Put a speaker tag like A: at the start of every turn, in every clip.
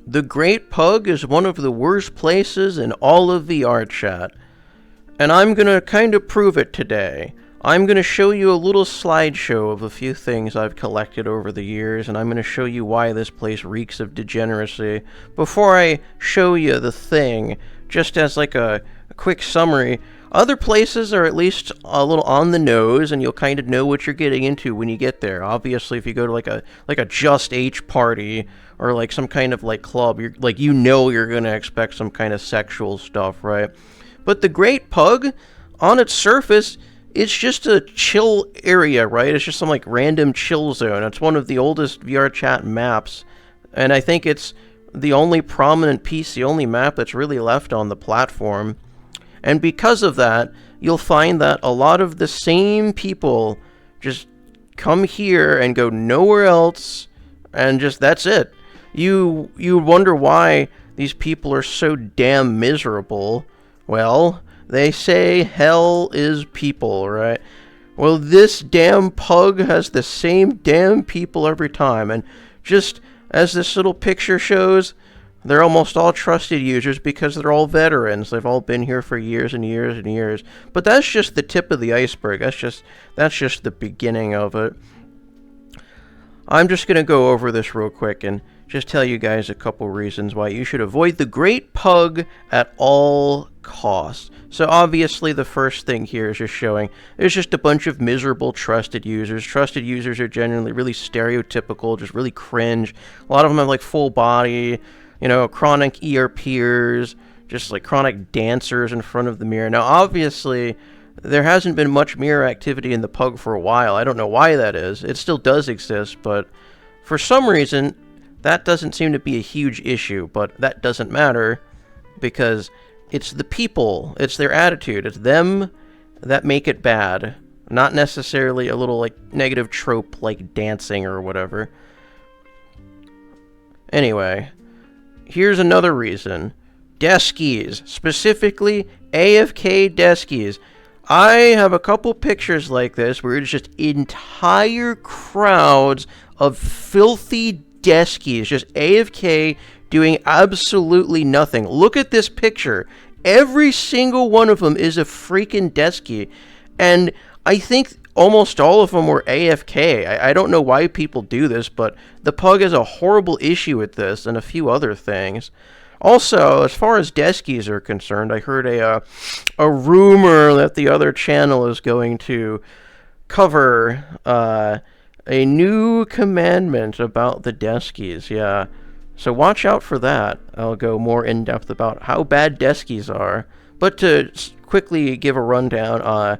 A: The Great Pug is one of the worst places in all of VR chat, and I'm gonna kind of prove it today. I'm gonna show you a little slideshow of a few things I've collected over the years, and I'm gonna show you why this place reeks of degeneracy. Before I show you the thing, just as like a quick summary, other places are at least a little on the nose, and you'll kind of know what you're getting into when you get there. Obviously, if you go to like a Just H party or like some kind of like club, you're like you're gonna expect some kind of sexual stuff, right? But the Great Pug, on its surface, it's just a chill area, right? It's just some like random chill zone. It's one of the oldest VR chat maps, and I think it's the only prominent piece, the only map that's really left on the platform. And because of that, you'll find that a lot of the same people just come here and go nowhere else, and just that's it. You wonder why these people are so damn miserable. Well, they say hell is people, right? Well, this damn pug has the same damn people every time, and just as this little picture shows, they're almost all trusted users because they're all veterans. They've all been here for years and years and years. But that's just the tip of the iceberg. That's just the beginning of it. I'm just going to go over this real quick and just tell you guys a couple reasons why you should avoid the Great Pug at all costs. So obviously the first thing here is just showing there's just a bunch of miserable trusted users. Trusted users are generally really stereotypical, just really cringe. A lot of them have like full body, chronic ERPers, just like chronic dancers in front of the mirror. Now obviously there hasn't been much mirror activity in the Pug for a while. I don't know why that is. It still does exist, but for some reason that doesn't seem to be a huge issue. But that doesn't matter because it's the people, it's their attitude, it's them that make it bad, not necessarily a little like negative trope like dancing or whatever. Anyway, here's another reason. Deskies, specifically AFK deskies. I have a couple pictures like this where it's just entire crowds of filthy deskies, just AFK doing absolutely nothing. Look at this picture. Every single one of them is a freaking deskie, and I think almost all of them were AFK. I don't know why people do this, but the Pug has a horrible issue with this and a few other things. Also, as far as deskies are concerned, I heard a rumor that the other channel is going to cover a new commandment about the deskies. Yeah, so watch out for that. I'll go more in depth about how bad deskies are. But to quickly give a rundown,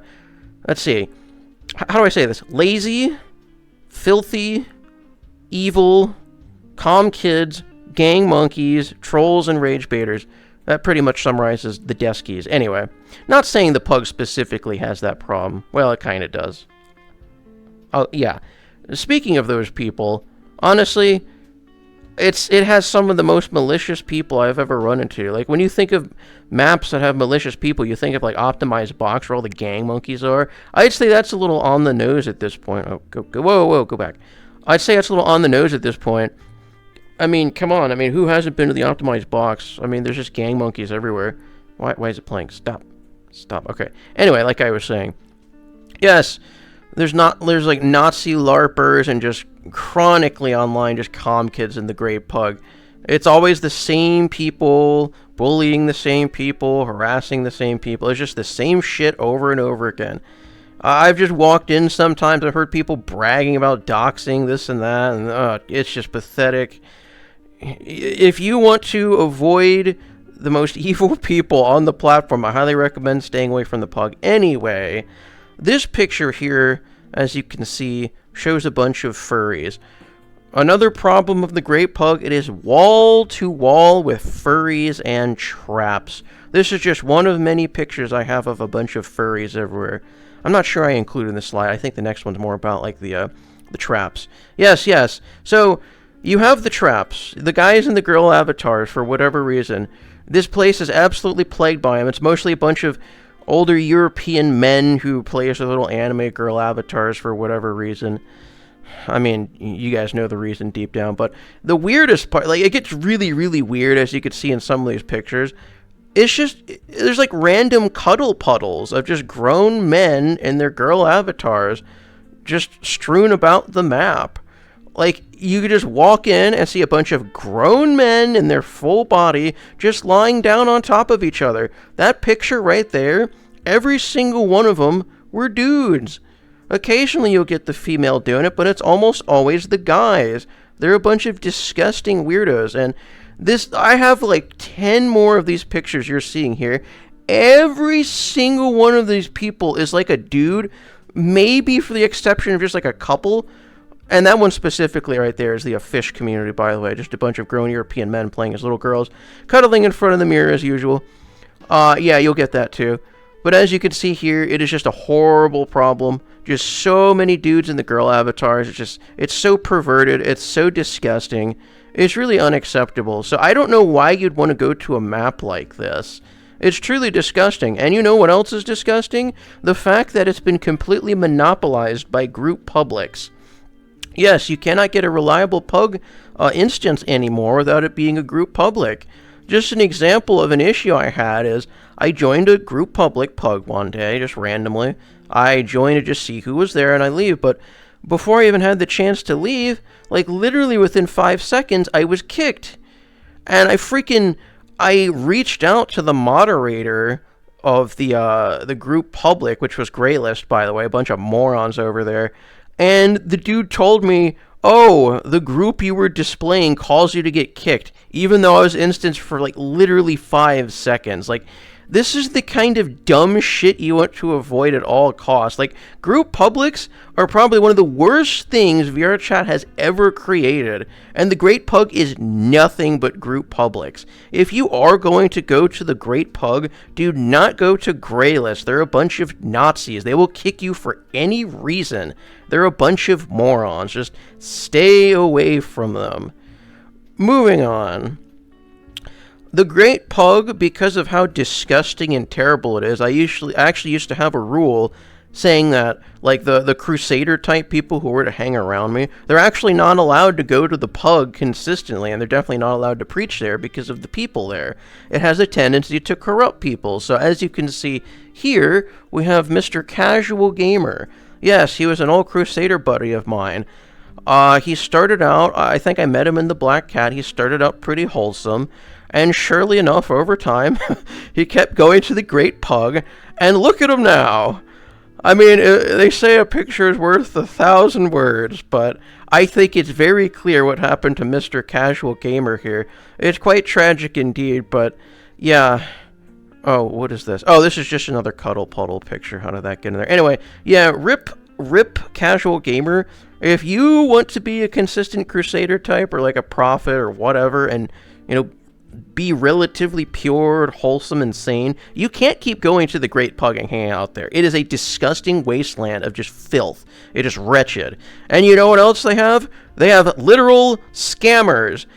A: let's see. How do I say this? Lazy, filthy, evil, calm kids, gang monkeys, trolls, and rage baiters. That pretty much summarizes the deskies. Anyway, not saying the Pug specifically has that problem. Well, it kind of does. Oh, yeah. Speaking of those people, honestly, it has some of the most malicious people I've ever run into. Like, when you think of maps that have malicious people, you think of, like, Optimized Box where all the gang monkeys are. I'd say that's a little on the nose at this point. Oh, go back. I'd say that's a little on the nose at this point. I mean, come on. I mean, who hasn't been to the Optimized Box? I mean, there's just gang monkeys everywhere. Why is it playing? Stop. Okay. Anyway, like I was saying. Yes, there's like Nazi LARPers and just chronically online just calm kids in the Great Pug. It's always the same people, bullying the same people, harassing the same people. It's just the same shit over and over again. I've just walked in sometimes, I've heard people bragging about doxing, this and that, and it's just pathetic. If you want to avoid the most evil people on the platform, I highly recommend staying away from the Pug. Anyway, this picture here, as you can see, shows a bunch of furries. Another problem of the Great Pug, it is wall to wall with furries and traps. This is just one of many pictures I have of a bunch of furries everywhere. I'm not sure I included in this slide. I think the next one's more about like the traps. Yes. So you have the traps, the guys and the girl avatars for whatever reason. This place is absolutely plagued by them. It's mostly a bunch of older European men who play as their little anime girl avatars for whatever reason. I mean, you guys know the reason deep down, but the weirdest part, like, it gets really, really weird, as you can see in some of these pictures. It's just, there's like random cuddle puddles of just grown men and their girl avatars just strewn about the map. Like, you could just walk in and see a bunch of grown men in their full body just lying down on top of each other. That picture right there, every single one of them were dudes. Occasionally you'll get the female doing it, but it's almost always the guys. They're a bunch of disgusting weirdos, and I have like 10 more of these pictures you're seeing here. Every single one of these people is like a dude, maybe for the exception of just like a couple. And that one specifically right there is the fish community, by the way. Just a bunch of grown European men playing as little girls, cuddling in front of the mirror as usual. Yeah, you'll get that too. But as you can see here, it is just a horrible problem. Just so many dudes in the girl avatars. It's so perverted. It's so disgusting. It's really unacceptable. So I don't know why you'd want to go to a map like this. It's truly disgusting. And you know what else is disgusting? The fact that it's been completely monopolized by group publics. Yes, you cannot get a reliable Pug instance anymore without it being a group public. Just an example of an issue I had is I joined a group public Pug one day, just randomly. I joined to just see who was there and I leave, but before I even had the chance to leave, like literally within 5 seconds, I was kicked. And I reached out to the moderator of the group public, which was Greylist, by the way, a bunch of morons over there. And the dude told me, oh, the group you were displaying calls you to get kicked, even though I was instanced for like literally 5 seconds. Like, this is the kind of dumb shit you want to avoid at all costs. Like, group publics are probably one of the worst things VRChat has ever created, and the Great Pug is nothing but group publics. If you are going to go to the Great Pug, do not go to Greylist. They're a bunch of Nazis. They will kick you for any reason. They're a bunch of morons. Just stay away from them. Moving on. The Great Pug, because of how disgusting and terrible it is, I actually used to have a rule saying that, like, the Crusader type people who were to hang around me, they're actually not allowed to go to the Pug consistently, and they're definitely not allowed to preach there because of the people there. It has a tendency to corrupt people. So as you can see here, we have Mr. Casual Gamer. Yes, he was an old Crusader buddy of mine. He started out, I think I met him in the Black Cat, he started out pretty wholesome. And surely enough, over time, he kept going to the Great Pug, and look at him now. I mean, they say a picture is worth 1,000 words, but I think it's very clear what happened to Mr. Casual Gamer here. It's quite tragic indeed, but yeah. Oh, what is this? Oh, this is just another cuddle puddle picture. How did that get in there? Anyway, yeah, rip Casual Gamer. If you want to be a consistent Crusader type, or like a prophet or whatever, and, you know, be relatively pure, wholesome, and sane, you can't keep going to the Great Pug and hanging out there. It is a disgusting wasteland of just filth. It is wretched. And you know what else they have? They have literal scammers.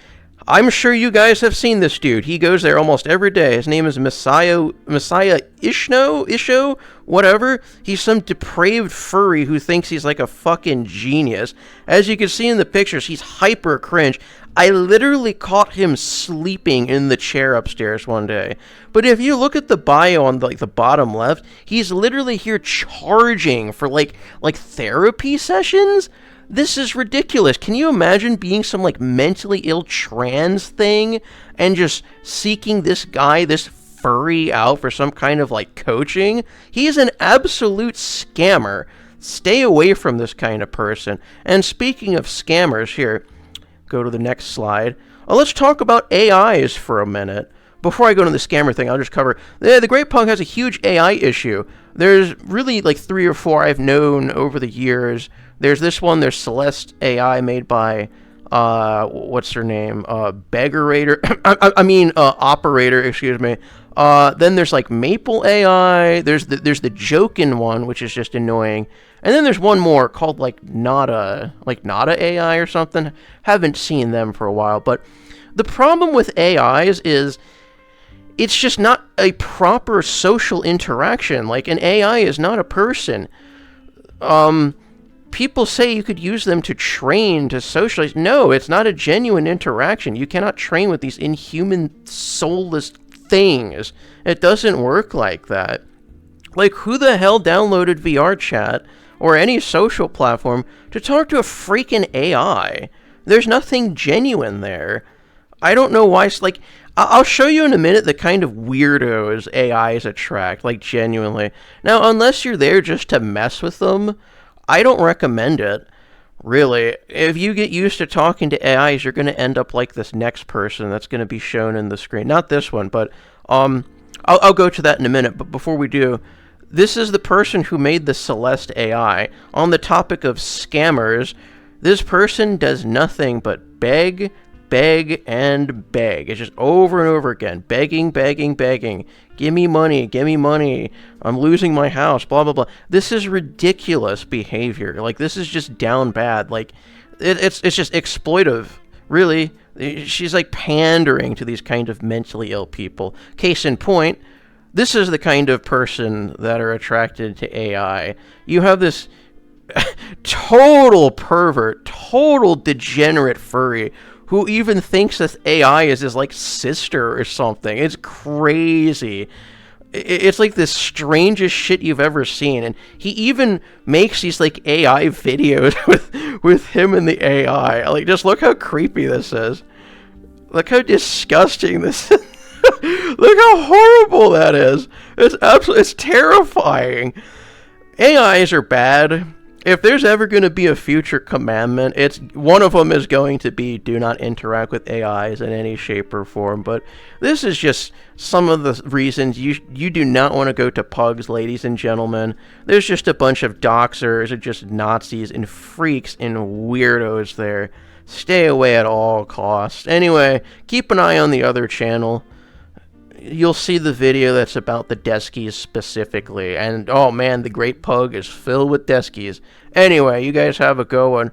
A: I'm sure you guys have seen this dude. He goes there almost every day. His name is Messiah Isho, whatever. He's some depraved furry who thinks he's like a fucking genius. As you can see in the pictures, he's hyper cringe. I literally caught him sleeping in the chair upstairs one day. But if you look at the bio on the bottom left, he's literally here charging for like therapy sessions. This is ridiculous. Can you imagine being some like mentally ill trans thing and just seeking this guy, this furry, out for some kind of like coaching? He's an absolute scammer. Stay away from this kind of person. And speaking of scammers, here, go to the next slide. Let's talk about AIs for a minute. Before I go into the scammer thing, I'll just cover... The Great Pug has a huge AI issue. There's really like 3 or 4 I've known over the years. There's this one, there's Celeste AI made by... what's her name? Beggarator... Operator, excuse me. Then there's like Maple AI. There's the Jokin one, which is just annoying. And then there's one more called like Nada AI or something. Haven't seen them for a while. But the problem with AIs is it's just not a proper social interaction. Like, an AI is not a person. people say you could use them to train, to socialize. No, it's not a genuine interaction. You cannot train with these inhuman, soulless things. It doesn't work like that. Like, who the hell downloaded VR chat or any social platform to talk to a freaking AI? There's nothing genuine there. I don't know why. Like, I'll show you in a minute the kind of weirdos AIs attract, like, genuinely. Now, unless you're there just to mess with them, I don't recommend it. Really. If you get used to talking to AIs, you're going to end up like this next person that's going to be shown in the screen. Not this one, but I'll go to that in a minute. But before we do, this is the person who made the Celeste AI. On the topic of scammers, this person does nothing but beg, and beg. It's just over and over again. Begging, begging, begging. Give me money. I'm losing my house, blah, blah, blah. This is ridiculous behavior. Like, this is just down bad. Like, it's just exploitive. Really. She's, like, pandering to these kind of mentally ill people. Case in point, this is the kind of person that are attracted to AI. You have this total pervert, total degenerate furry who even thinks that AI is his, like, sister or something. It's crazy. It's like the strangest shit you've ever seen. And he even makes these, like, AI videos with him and the AI. Like, just look how creepy this is. Look how disgusting this is. Look how horrible that is. It's terrifying. AIs are bad. If there's ever going to be a future commandment, it's one of them is going to be do not interact with AIs in any shape or form. But this is just some of the reasons you do not want to go to pugs, ladies and gentlemen. There's just a bunch of doxers and just Nazis and freaks and weirdos there. Stay away at all costs. Anyway, keep an eye on the other channel. You'll see the video that's about the deskies specifically. And, oh man, the Great Pug is filled with deskies. Anyway, you guys have a good one.